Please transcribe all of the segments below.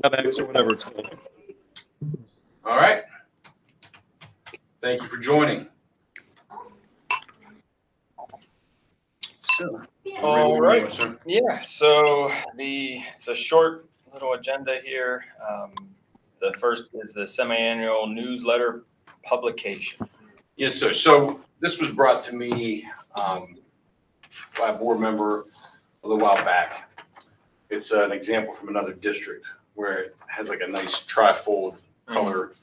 WebEx or whatever it's called. All right. Thank you for joining. So, All right. Yeah, so it's a short little agenda here. The first is the semi-annual newsletter publication. Yes, sir. So this was brought to me by a board member a little while back. It's an example from another district where it has like a nice trifold color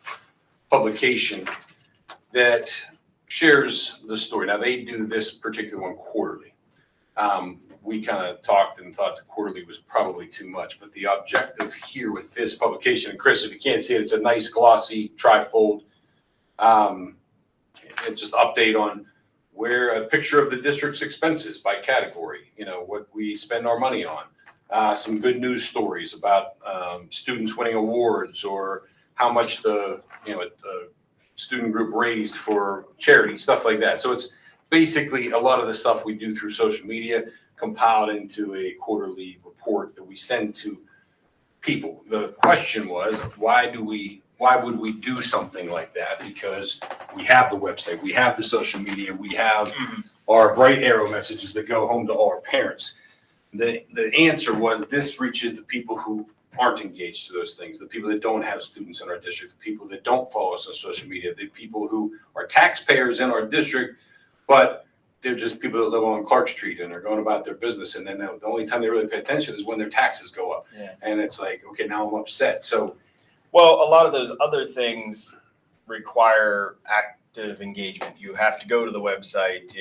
publication that shares the story. Now, they do this particular one quarterly. We kind of talked and thought the quarterly was probably too much, but the objective here with this publication, and Chris, if you can't see it, it's a nice glossy trifold. And just update on where a picture of the district's expenses by category, what we spend our money on. Some good news stories about students winning awards or how much the student group raised for charity, stuff like that. So it's basically a lot of the stuff we do through social media compiled into a quarterly report that we send to people. The question was, why would we do something like that? Because we have the website, we have the social media, we have our bright arrow messages that go home to all our parents. The answer was this reaches the people who aren't engaged to those things, the people that don't have students in our district, the people that don't follow us on social media, the people who are taxpayers in our district, but they're just people that live on Clark Street and are going about their business. And then the only time they really pay attention is when their taxes go up. Yeah. And it's like, okay, now I'm upset. So, well, a lot of those other things require active engagement. You have to go to the website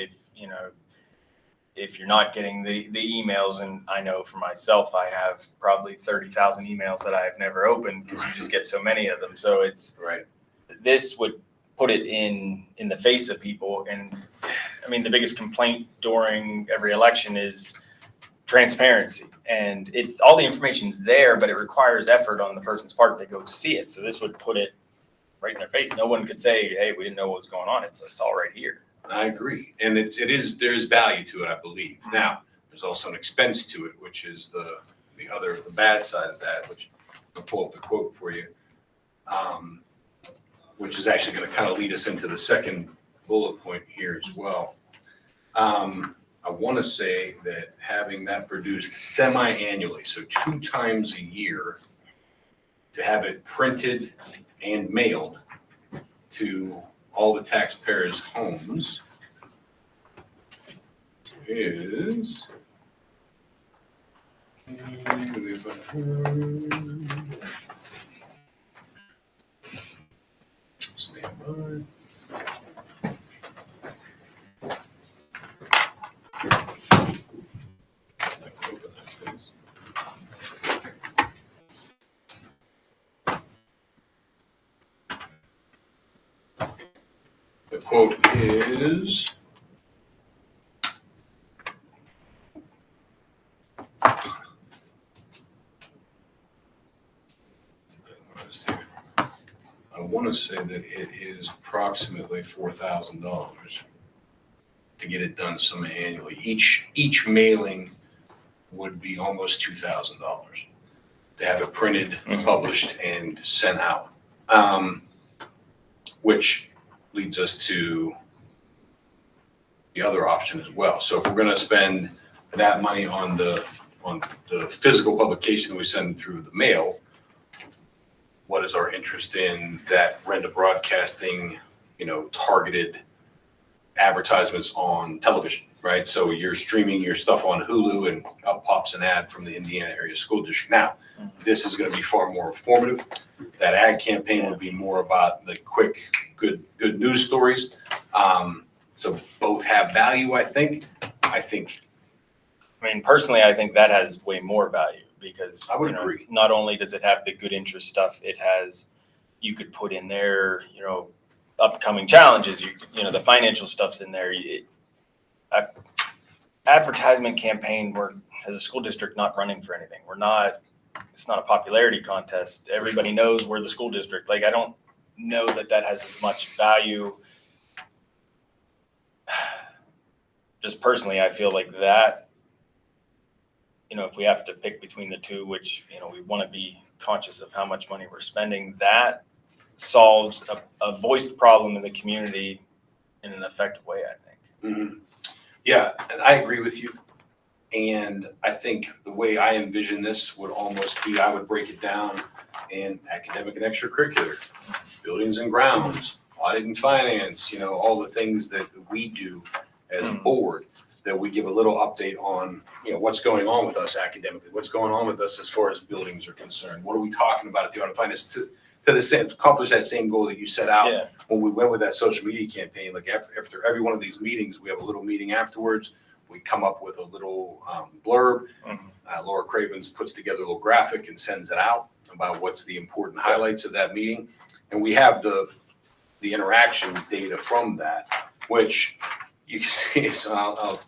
if you're not getting the emails, and I know for myself, I have probably 30,000 emails that I've never opened because you just get so many of them. So it's right. This would put it in the face of people. And I mean, the biggest complaint during every election is transparency, and it's all the information's there, but it requires effort on the person's part to go see it. So this would put it right in their face. No one could say, hey, we didn't know what was going on. It's all right here. I agree. And there's value to it, I believe. Now, there's also an expense to it, which is the bad side of that, which I'll pull up the quote for you, which is actually going to kind of lead us into the second bullet point here as well. I want to say that having that produced semi-annually, so 2 times a year, to have it printed and mailed to all the taxpayers' homes is stand by. The quote is I want to say that it is approximately $4,000 to get it done semi-annually. Each mailing would be almost $2,000 to have it printed, published, and sent out, which leads us to the other option as well. So if we're going to spend that money on the physical publication that we send through the mail, what is our interest in that rent a broadcasting, targeted advertisements on television, right? So you're streaming your stuff on Hulu and up pops an ad from the Indiana Area School District. Now, this is going to be far more informative. That ad campaign would be more about the quick, good news stories. So both have value, I think. I mean, personally, I think that has way more value because I would agree. Not only does it have the good interest stuff, you could put in there, upcoming challenges, the financial stuff's in there. Advertisement campaign, we're as a school district not running for anything. It's not a popularity contest. Everybody knows we're the school district. Like, I don't know that has as much value. Just personally, I feel like that, if we have to pick between the two, which, we want to be conscious of how much money we're spending, that solves a voiced problem in the community in an effective way, I think. Mhm. Yeah, and I agree with you. And I think the way I envision this would almost be, I would break it down in academic and extracurricular, buildings and grounds, audit and finance, all the things that we do as a board, that we give a little update on, what's going on with us academically, what's going on with us as far as buildings are concerned. What are we talking about at the audit and finance to accomplish that same goal that you set out Yeah. when we went with that social media campaign. Like after every one of these meetings, we have a little meeting afterwards. We come up with a little blurb. Laura Cravens puts together a little graphic and sends it out about what's the important highlights of that meeting. And we have the interaction data from that, which you can see. So I'll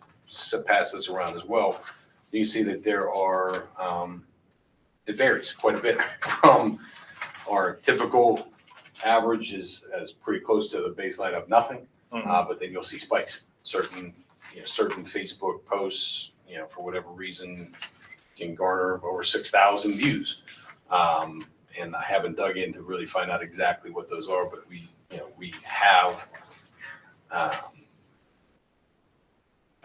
pass this around as well. You see that there are, it varies quite a bit from our typical average is pretty close to the baseline of nothing. But then you'll see spikes. Certain Facebook posts, for whatever reason, can garner over 6,000 views. And I haven't dug in to really find out exactly what those are, but we have, I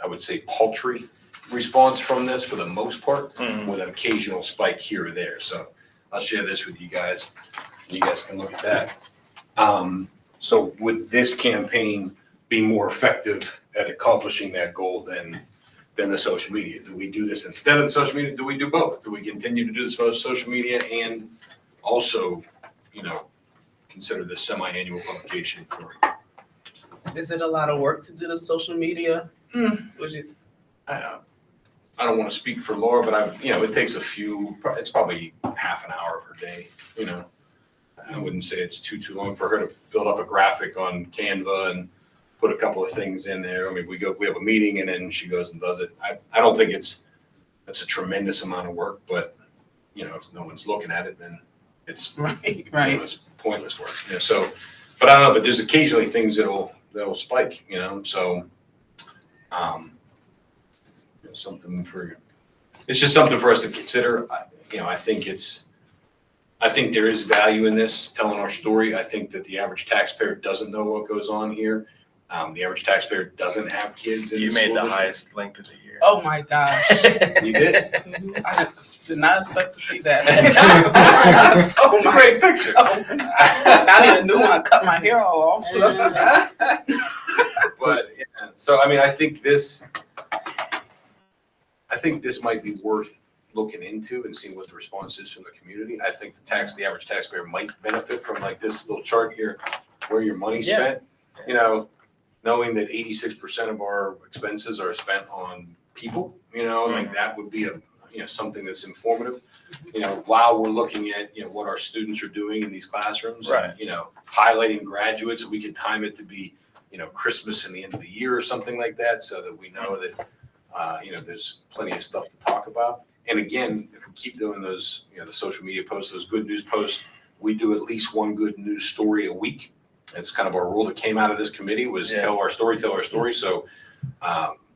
would say, paltry response from this for the most part, with an occasional spike here or there. So I'll share this with you guys. You guys can look at that. So would this campaign be more effective at accomplishing that goal than the social media? Do we do this instead of the social media? Do we do both? Do we continue to do this for social media and also, consider this semi-annual publication for? Is it a lot of work to do the social media? Which is, I don't want to speak for Laura, but it takes it's probably half an hour per day, I wouldn't say it's too long for her to build up a graphic on Canva and put a couple of things in there. I mean, we have a meeting and then she goes and does it. I don't think that's a tremendous amount of work, but if no one's looking at it, then it's right. it's pointless work. So, but I don't know. But there's occasionally things that'll spike. So, something for. It's just something for us to consider. I think there is value in this, telling our story. I think that the average taxpayer doesn't know what goes on here. The average taxpayer doesn't have kids in You the made school the district. highest link of the year. Oh my gosh. You did? I did not expect to see that. It's a great picture. I need a new one. I cut my hair all off. So. But yeah, so I mean, I think this might be worth looking into and seeing what the response is from the community. I think the average taxpayer might benefit from like this little chart here, where your money's spent. Knowing that 86% of our expenses are spent on people, like that would be something that's informative. While we're looking at what our students are doing in these classrooms, Right. and, highlighting graduates, we can time it to be Christmas and the end of the year or something like that, so that we know that there's plenty of stuff to talk about. And again, if we keep doing those the social media posts, those good news posts, we do at least one good news story a week. It's kind of our rule that came out of this committee was tell our story. So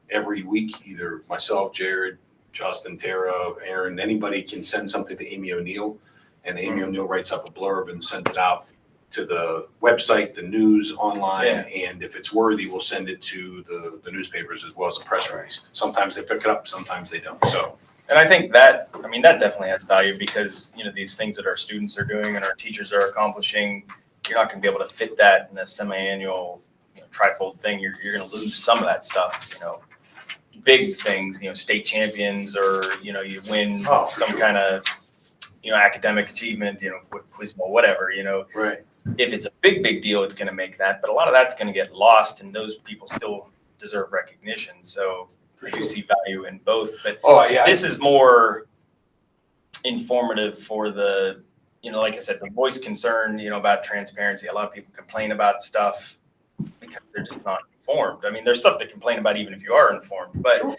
every week, either myself, Jared, Justin, Tara, Aaron, anybody can send something to Amy O'Neill, and Amy O'Neill writes up a blurb and sends it out to the website, the news, online, and if it's worthy, we'll send it to the newspapers as well as a press release. Sometimes they pick it up, sometimes they don't. So, and I think that definitely has value because, these things that our students are doing and our teachers are accomplishing, you're not going to be able to fit that in a semi-annual, trifold thing. You're going to lose some of that stuff, big things, state champions, or, you win some kind of, academic achievement, quiz bowl, whatever, right. If it's a big deal, it's going to make that, but a lot of that's going to get lost and those people still deserve recognition. So I do see value in both, but this is more informative for the, like I said, the voice concern, about transparency. A lot of people complain about stuff because they're just not informed. I mean, there's stuff to complain about even if you are informed, but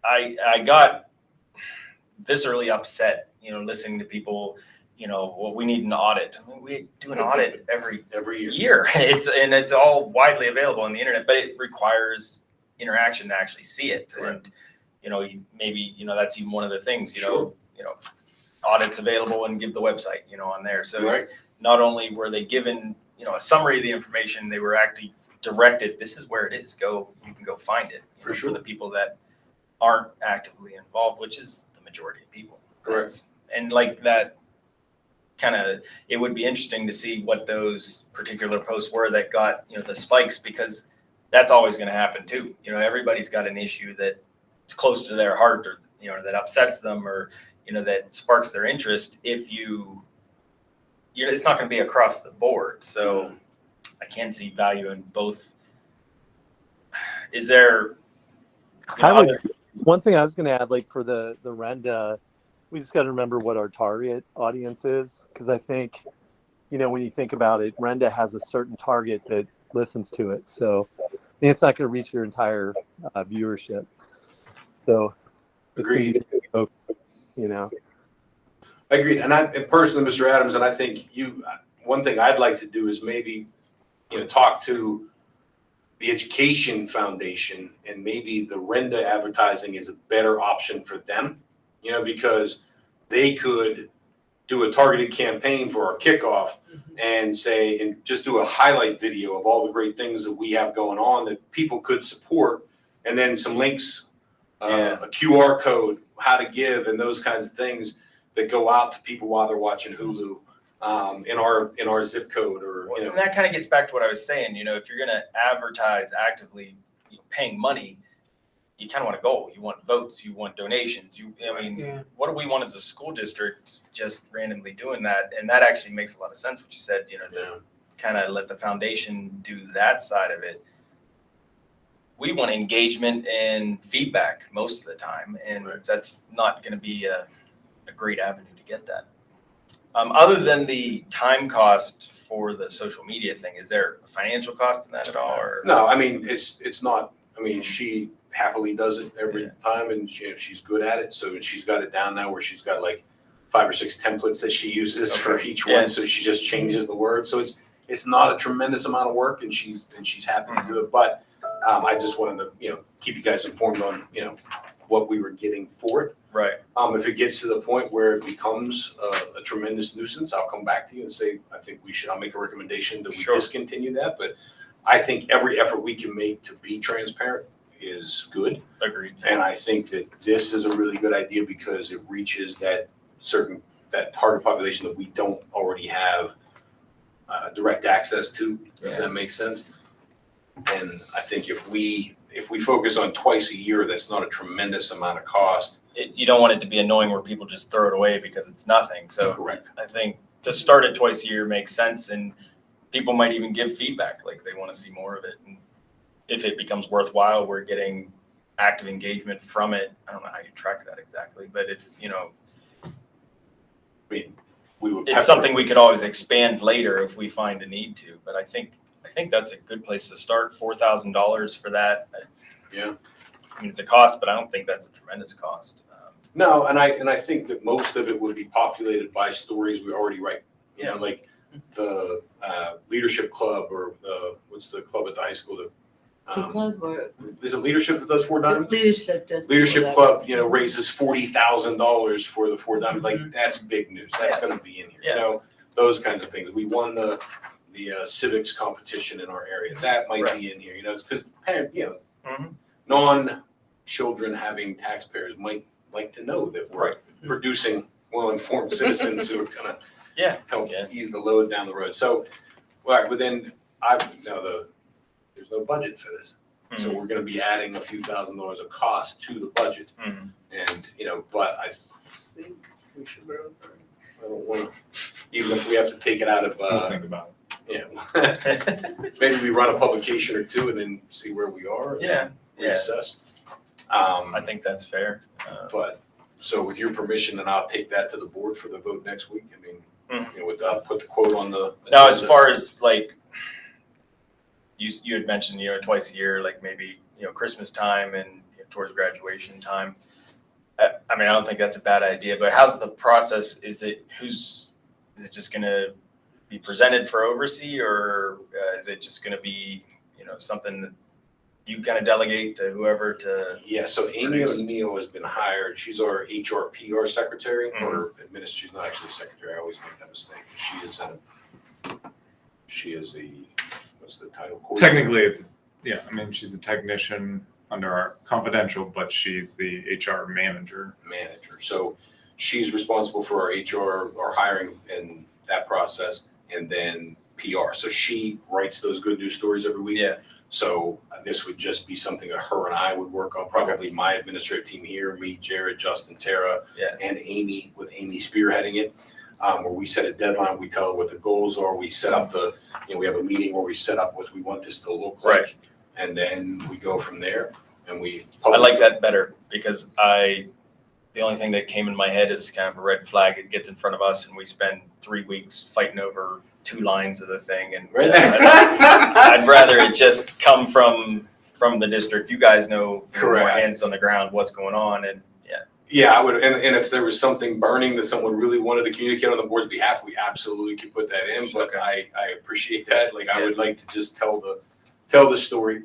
I got viscerally upset, listening to people, well, we need an audit. I mean, we do an audit every year. It's all widely available on the internet, but it requires interaction to actually see it. Right. And, maybe, that's even one of the things, audits available and give the website, on there. So Right. not only were they given, a summary of the information, they were actually directed, this is where it is. You can go find it. For sure. For the people that aren't actively involved, which is the majority of people. Correct. And like that it would be interesting to see what those particular posts were that got, the spikes, because that's always going to happen too. Everybody's got an issue that's close to their heart, or, that upsets them, or, that sparks their interest. If it's not going to be across the board. So I can see value in both. Is there, one thing I was going to add, like for the Renda, we just got to remember what our target audience is. Because I think, when you think about it, Renda has a certain target that listens to it. So it's not going to reach your entire viewership. So, Agreed. Agreed. And personally, Mr. Adams, and I think one thing I'd like to do is maybe, talk to the Education Foundation, and maybe the Renda advertising is a better option for them, because they could do a targeted campaign for our kickoff and just do a highlight video of all the great things that we have going on that people could support, and then some links, a QR code, how to give, and those kinds of things that go out to people while they're watching Hulu, in our zip code, or And that kind of gets back to what I was saying. If you're going to advertise actively, paying money, you kind of want a goal. You want votes. You want donations. What do we want as a school district just randomly doing that? And that actually makes a lot of sense, what you said, to kind of let the foundation do that side of it. We want engagement and feedback most of the time, and that's not going to be a great avenue to get that. Other than the time cost for the social media thing, is there a financial cost in that at all? Or? No, it's not. She happily does it every time, and she's good at it. So she's got it down now where she's got like 5 or 6 templates that she uses for each one. So she just changes the word. So it's not a tremendous amount of work, and she's happy to do it. But I just wanted to keep you guys informed on what we were getting for it. Right. If it gets to the point where it becomes a tremendous nuisance, I'll come back to you and say, I'll make a recommendation that we discontinue that. But I think every effort we can make to be transparent is good. Agreed. And I think that this is a really good idea because it reaches that target population that we don't already have direct access to, if that makes sense. And I think if we focus on twice a year, that's not a tremendous amount of cost. You don't want it to be annoying where people just throw it away because it's nothing. So Correct. I think to start it twice a year makes sense, and people might even give feedback, like they want to see more of it. And if it becomes worthwhile, we're getting active engagement from it. I don't know how you track that exactly, but if, it's something we could always expand later if we find a need to. But I think that's a good place to start. $4,000 for that. Yeah. It's a cost, but I don't think that's a tremendous cost. No, and I think that most of it would be populated by stories we already write. Like the leadership club, or what's the club at the high school that Club, or is it leadership that does Four Diamond? leadership does. Leadership club, raises $40,000 for the Four Diamond. Like, that's big news. That's going to be in here. Those kinds of things. We won the civics competition in our area. That might be in here. Because non-children having taxpayers might like to know that we're producing well-informed citizens who are going to help ease the load down the road. So, but then there's no budget for this. So we're going to be adding a few $1,000s of cost to the budget. And, but I think we should, I don't want to, even if we have to take it out of, think about maybe we run a publication or two and then see where we are. And reassess. I think that's fair. But so with your permission, and I'll take that to the board for the vote next week. I'll put the quote on the. Now, as far as like, you had mentioned, twice a year, like maybe, Christmas time and towards graduation time. I don't think that's a bad idea, but how's the process? Is it just going to be presented for oversee, or is it just going to be, something that you kind of delegate to whoever to, Yeah, so Amy O'Neill has been hired. She's our HRPR secretary, or she's not actually a secretary. I always make that mistake. She is a, what's the title? Technically, it's, yeah, I mean, she's a technician under our confidential, but she's the HR manager. So she's responsible for our HR, our hiring and that process, and then PR. So she writes those good news stories every week. yeah, So this would just be something that her and I would work on, probably my administrative team here, me, Jared, Justin, Tara, Yeah. and Amy, with Amy spearheading it, where we set a deadline, we tell her what the goals are, we set up we have a meeting where we set up what we want this to look like. Right. And then we go from there and we I publish like it. that better because the only thing that came in my head is kind of a red flag. It gets in front of us and we spend 3 weeks fighting over 2 lines of the thing. And Right. I'd rather it just come from the district. You guys know more Correct. hands on the ground, what's going on. And yeah, Yeah, I would, and if there was something burning that someone really wanted to communicate on the board's behalf, we absolutely could put that in, but Okay. I appreciate that. Like, I Yeah. would like to just tell the story,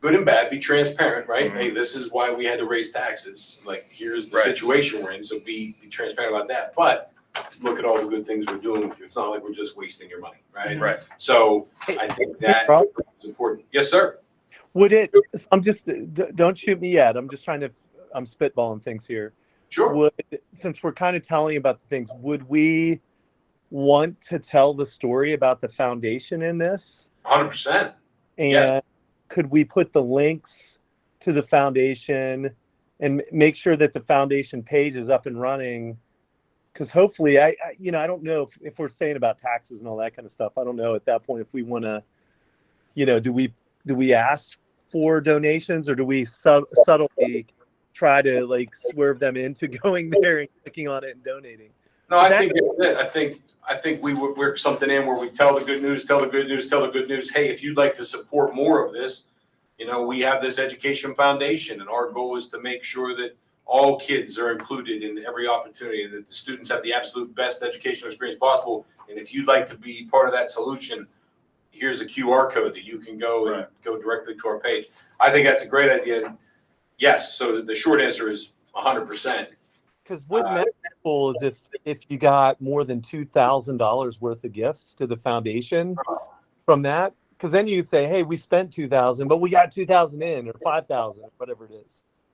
good and bad, be transparent, right? Mhm. Hey, this is why we had to raise taxes. Like, here's the Right. situation we're in, so be transparent about that. But look at all the good things we're doing with you. It's not like we're just wasting your money, right? right. So I think that Rob, is important. Yes, sir. would it? I'm just don't shoot me yet. I'm just I'm spitballing things here. Sure. Would, since we're kind of telling about the things, would we want to tell the story about the foundation in this? 100%. And Yes. could we put the links to the foundation and make sure that the foundation page is up and running? Because hopefully, I don't know if we're saying about taxes and all that kind of stuff. I don't know at that point if we want to, do we ask for donations, or do we subtly try to like swerve them into going there and clicking on it and donating? No, I think that's it. I think we would work something in where we tell the good news, tell the good news, tell the good news. Hey, if you'd like to support more of this, we have this education foundation, and our goal is to make sure that all kids are included in every opportunity, that the students have the absolute best educational experience possible. And if you'd like to be part of that solution, here's a QR code that you can go and go directly to our page. I think that's a great idea. Yes. So the short answer is 100%. Because wouldn't that be cool is if you got more than $2,000 worth of gifts to the foundation from that? Because then you'd say, hey, we spent $2,000, but we got $2,000 in, or $5,000, whatever it is.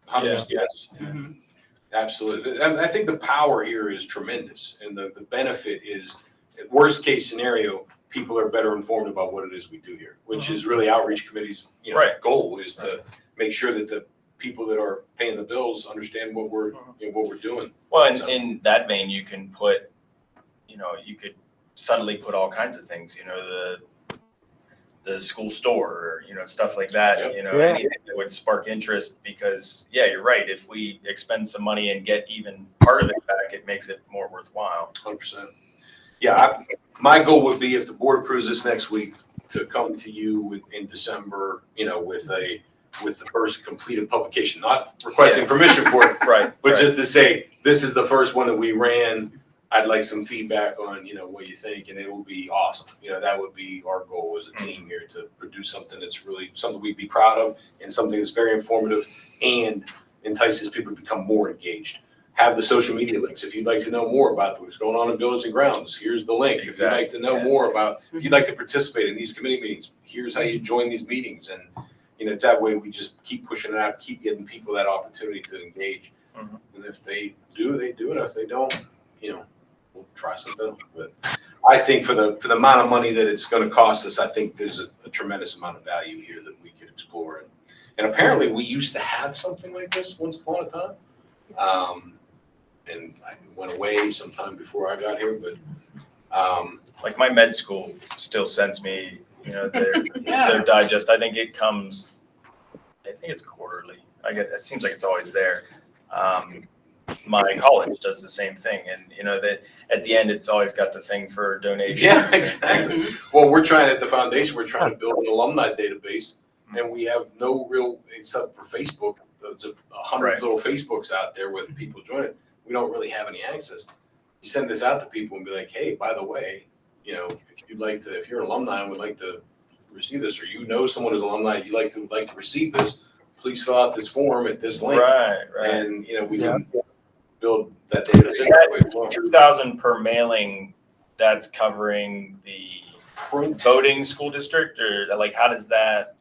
100%, yes. Mhm. Absolutely. And I think the power here is tremendous. And the benefit is, worst case scenario, people are better informed about what it is we do here, which is really outreach committee's Right. goal, is to make sure that the people that are paying the bills understand what we're doing. Well, in that vein, you can put, you could subtly put all kinds of things, the school store, or, stuff like that, Yep. Yeah. anything that would spark interest, because, yeah, you're right. If we expend some money and get even part of it back, it makes it more worthwhile. 100%. Yeah, my goal would be, if the board approves this next week, to come to you in December, with the first completed publication, not requesting permission for it, Right. but right. just to say, this is the first one that we ran. I'd like some feedback on, what you think, and it will be awesome. That would be our goal as a team here, to produce something that's really something we'd be proud of, and something that's very informative and entices people to become more engaged. Have the social media links. If you'd like to know more about what's going on in Buildings and Grounds, here's the link. If you'd like to know Exactly. more about, if you'd like to participate in these committee meetings, here's how you join these meetings. And, that way we just keep pushing it out, keep giving people that opportunity to engage. Mhm. And if they do, they do. And if they don't, we'll try something. But I think for the amount of money that it's going to cost us, I think there's a tremendous amount of value here that we could explore. And apparently we used to have something like this once upon a time. And I went away sometime before I got here, but Like my med school still sends me, their digest. I think it's quarterly. It seems like it's always there. My college does the same thing, and that at the end it's always got the thing for donations. yeah, exactly. Well, we're trying at the foundation, we're trying to build an alumni database, and we have no real, except for Facebook, there's 100 Right. little Facebooks out there with people joining. We don't really have any access. You send this out to people and be like, hey, by the way, if you're an alumni and would like to receive this, or you know someone who's alumni, you like to receive this, please fill out this form at this link. Right, right. And, we Yeah. can build that data. Is that way as well. that 2,000 per mailing, that's covering the Print, voting school district, or like, how does that?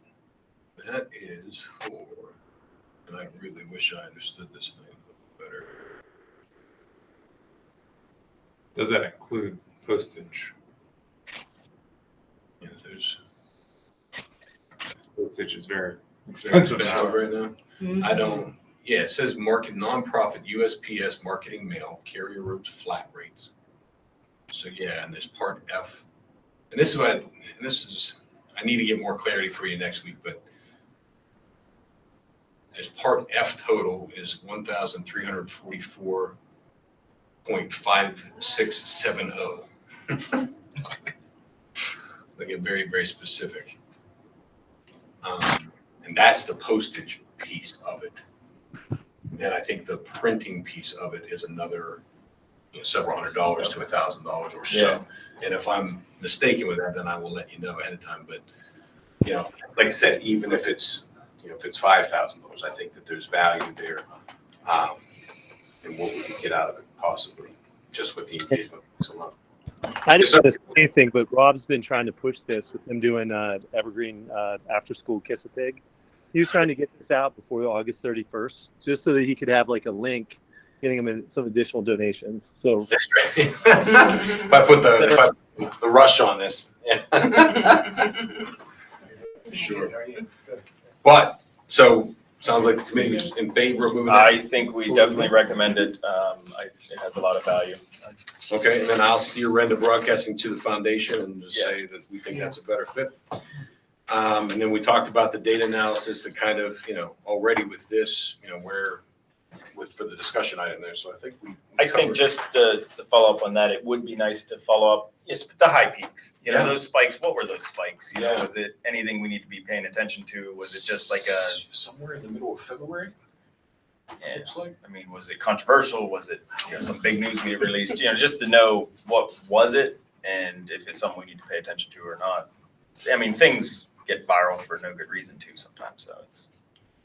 that is for, and I really wish I understood this thing better. Does that include postage? Yeah, there's Postage is very it's very expensive expensive now. right now. Mhm. I don't, yeah, it says market, nonprofit USPS marketing mail, carrier roads, flat rates. So, yeah, and there's part F. And this is what, I need to get more clarity for you next week, but as part F total is 1,344.5670. They get very, very specific. And that's the postage piece of it. Then I think the printing piece of it is another several $100s to $1,000 or so. Yeah. And if I'm mistaken with that, then I will let you know ahead of time. But, like I said, even if it's, if it's $5,000, I think that there's value there. And what we could get out of it possibly, just with the engagement. So, I didn't say anything, but Rob's been trying to push this with him doing Evergreen after school Kiss a Pig. He was trying to get this out before August 31st, just so that he could have like a link, getting him some additional donations. So that's right. If I put the rush on this, yeah. Sure. But, so, sounds like the committee is in favor of moving that. I think we definitely recommend it. It has a lot of value. Okay, and then I'll steer Renda Broadcasting to the foundation and just Yeah. say that we think that's a better fit. And then we talked about the data analysis that kind of, already with this, for the discussion item there. So I think we I think covered- just to follow up on that, it would be nice to follow up, the high peaks, Yeah. those spikes, what were those spikes? Yeah. Was it anything we need to be paying attention to? Was it just like somewhere in the middle of February? yeah, Looks like. I mean, was it controversial? Was it, some big news we released, just to know what was it and if it's something we need to pay attention to or not. I mean, things get viral for no good reason too sometimes, so it's.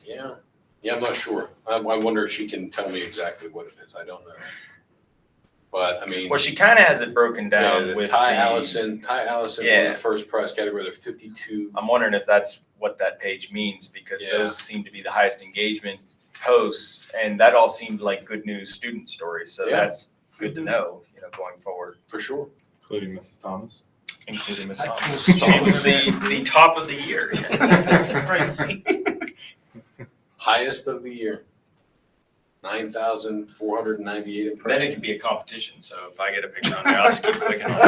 Yeah, I'm not sure. I wonder if she can tell me exactly what it is. I don't know. But I mean. Well, she kind of has it broken down the with Ty Allison won Yeah. the first prize category. They're 52. I'm wondering if that's what that page means, because Yeah. those seem to be the highest engagement posts, and that all seemed like good news student stories. So Yeah. that's good to know, going forward, For sure. Including Mrs. Thomas. including Miss I Thomas. feel She was the top of the year. That's crazy. Highest of the year. 9,498 Then it impressions. can be a competition. So if I get a picture on there, I'll just keep clicking on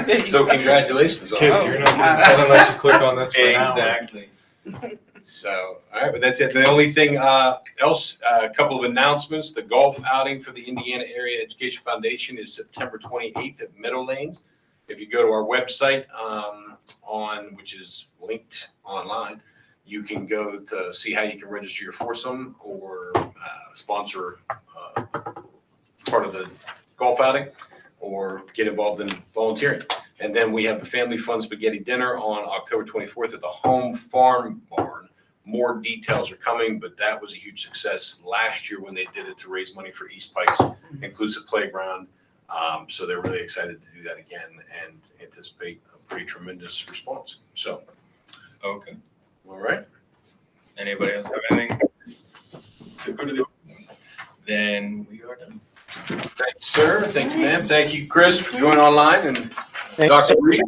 it. So congratulations on Kids, that. you're not getting told unless you click on this for an hour. Exactly. So, all right, but that's it. The only thing else, a couple of announcements. The golf outing for the Indiana Area Education Foundation is September 28th at Meadow Lanes. If you go to our website which is linked online, you can go to see how you can register your foursome or sponsor part of the golf outing or get involved in volunteering. And then we have the Family Fun Spaghetti Dinner on October 24th at the Home Farm Barn. More details are coming, but that was a huge success last year when they did it to raise money for East Pikes Inclusive Playground. So they're really excited to do that again and anticipate a pretty tremendous response. So, Okay. all right. Anybody else have anything? Then we are done. Thank you, sir. Thank you, ma'am. Thank you, Chris, for joining online, and thanks. Dr. Reed.